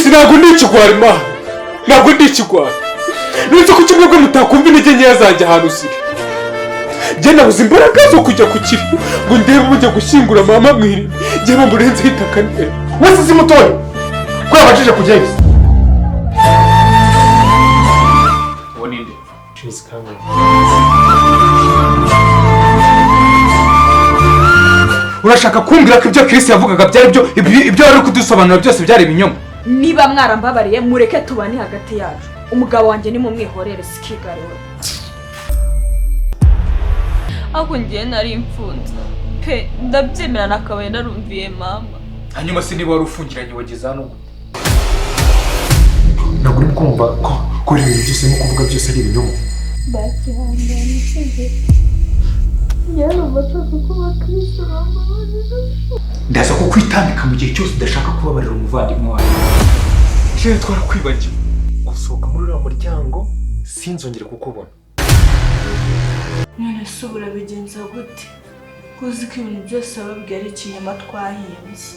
ntabwo ndi ikigwari Mana, ntabwo ndi ikigwari. Nzi ko kimwe mutakumva intege nkeya zanjye ahantu ziri. Njye nabuze imbaraga zo kujya ku kiri ngo ndebe mujya gushyingura mama mwiri. Njye bamurenzeho itaka neza. Wese si mutoya ko yabajije kujyayo. Uwo ni nde? She's coming. Urashaka kumbwira ko ibyo Chris yavugaga byari byo, ibyo wari kudusobanura byose byari ibinyoma? Niba mwarambabariye mureke tubane hagati yacu. Umugabo wanjye ni mu mwihorere sikigarewe. Ako ngiye nari imfunze pe, ndabyemera nakabaye narumviye mama. Hanyuma se niba wari ufungiranye wageze hano gute? Ntabwo uri kumva ko ibintu byose no kuvuga byose ari ibinyoma. Bakihangana sije. Yaro bashaka kuba Kristo bambabarira. Ndaza kukwitambika mu gihe cyose udashaka kubabarira umuvandimwe wawe. Je twarakwibagiwe. Gusohoka muri uriya muryango sinzongere kukubona. None subura bigenza gute? Kuzi ko ibintu byose ababwira ari ikinyama twahimbye.